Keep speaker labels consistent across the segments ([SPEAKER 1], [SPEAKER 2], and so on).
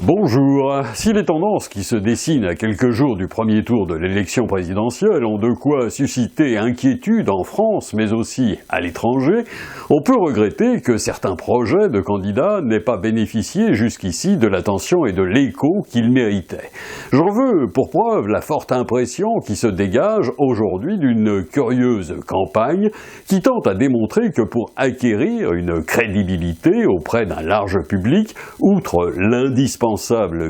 [SPEAKER 1] Bonjour. Si les tendances qui se dessinent à quelques jours du premier tour de l'élection présidentielle ont de quoi susciter inquiétude en France, mais aussi à l'étranger, on peut regretter que certains projets de candidats n'aient pas bénéficié jusqu'ici de l'attention et de l'écho qu'ils méritaient. J'en veux pour preuve la forte impression qui se dégage aujourd'hui d'une curieuse campagne qui tente à démontrer que pour acquérir une crédibilité auprès d'un large public, outre l'indispensable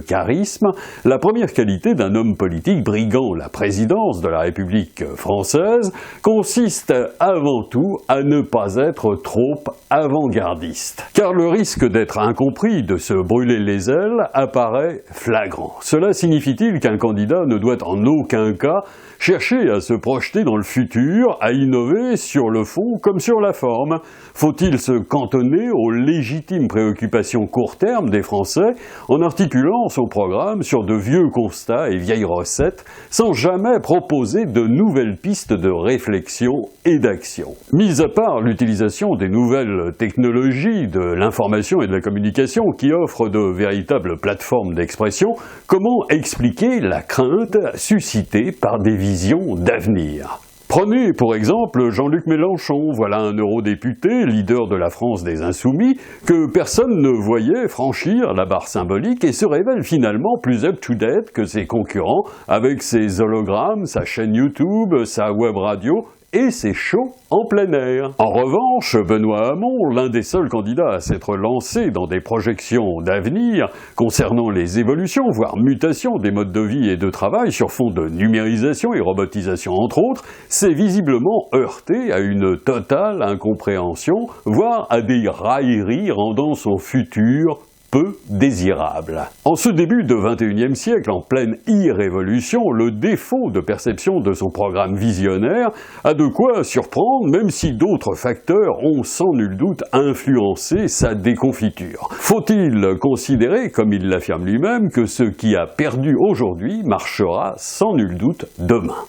[SPEAKER 1] charisme, la première qualité d'un homme politique briguant la présidence de la République française consiste avant tout à ne pas être trop avant-gardiste. Car le risque d'être incompris, de se brûler les ailes, apparaît flagrant. Cela signifie-t-il qu'un candidat ne doit en aucun cas chercher à se projeter dans le futur, à innover sur le fond comme sur la forme? Faut-il se cantonner aux légitimes préoccupations court terme des Français en articulant son programme sur de vieux constats et vieilles recettes sans jamais proposer de nouvelles pistes de réflexion et d'action? Mis à part l'utilisation des nouvelles technologies de l'information et de la communication qui offrent de véritables plateformes d'expression, comment expliquer la crainte suscitée par des visions d'avenir? Prenez pour exemple Jean-Luc Mélenchon, voilà un eurodéputé, leader de la France des Insoumis, que personne ne voyait franchir la barre symbolique et se révèle finalement plus up-to-date que ses concurrents avec ses hologrammes, sa chaîne YouTube, sa web radio et ses shows en plein air. En revanche, Benoît Hamon, l'un des seuls candidats à s'être lancé dans des projections d'avenir concernant les évolutions, voire mutations des modes de vie et de travail sur fond de numérisation et robotisation entre autres, s'est visiblement heurté à une totale incompréhension, voire à des railleries rendant son futur peu désirable. En ce début de XXIe siècle, en pleine irrévolution, le défaut de perception de son programme visionnaire a de quoi surprendre, même si d'autres facteurs ont sans nul doute influencé sa déconfiture. Faut-il considérer, comme il l'affirme lui-même, que ce qui a perdu aujourd'hui marchera sans nul doute demain?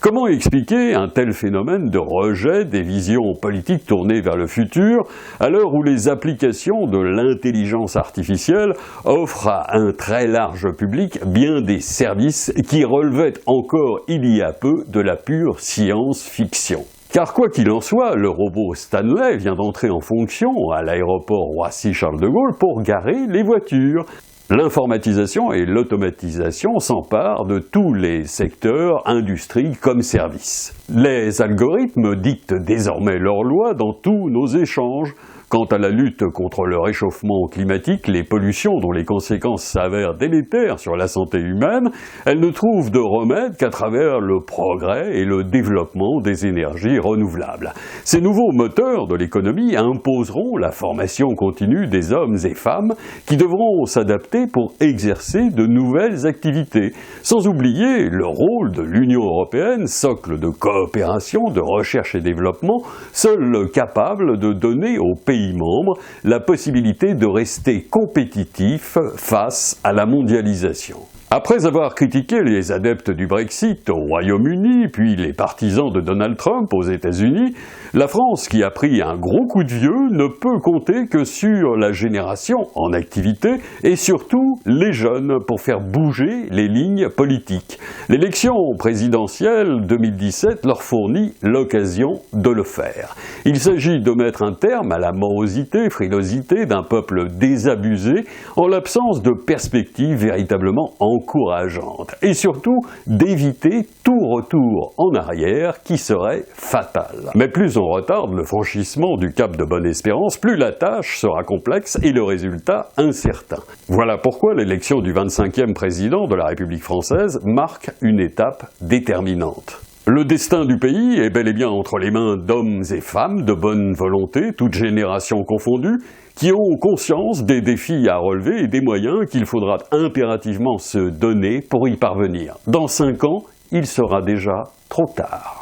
[SPEAKER 1] Comment expliquer un tel phénomène de rejet des visions politiques tournées vers le futur, à l'heure où les applications de l'intelligence artificielle offrent à un très large public bien des services qui relevaient encore il y a peu de la pure science-fiction? Car quoi qu'il en soit, le robot Stanley vient d'entrer en fonction à l'aéroport Roissy-Charles de Gaulle pour garer les voitures. L'informatisation et l'automatisation s'emparent de tous les secteurs, industries comme services. Les algorithmes dictent désormais leurs lois dans tous nos échanges. Quant à la lutte contre le réchauffement climatique, les pollutions dont les conséquences s'avèrent délétères sur la santé humaine, elles ne trouvent de remède qu'à travers le progrès et le développement des énergies renouvelables. Ces nouveaux moteurs de l'économie imposeront la formation continue des hommes et femmes qui devront s'adapter pour exercer de nouvelles activités, sans oublier le rôle de l'Union européenne, socle de coopération, de recherche et développement, seul capable de donner aux pays membres la possibilité de rester compétitifs face à la mondialisation. Après avoir critiqué les adeptes du Brexit au Royaume-Uni, puis les partisans de Donald Trump aux États-Unis, la France, qui a pris un gros coup de vieux, ne peut compter que sur la génération en activité et surtout les jeunes pour faire bouger les lignes politiques. L'élection présidentielle 2017 leur fournit l'occasion de le faire. Il s'agit de mettre un terme à la morosité, frilosité d'un peuple désabusé en l'absence de perspectives véritablement encourageante et surtout d'éviter tout retour en arrière qui serait fatal. Mais plus on retarde le franchissement du cap de Bonne-Espérance, plus la tâche sera complexe et le résultat incertain. Voilà pourquoi l'élection du 25e président de la République française marque une étape déterminante. Le destin du pays est bel et bien entre les mains d'hommes et femmes de bonne volonté, toutes générations confondues, qui ont conscience des défis à relever et des moyens qu'il faudra impérativement se donner pour y parvenir. Dans 5 ans, il sera déjà trop tard.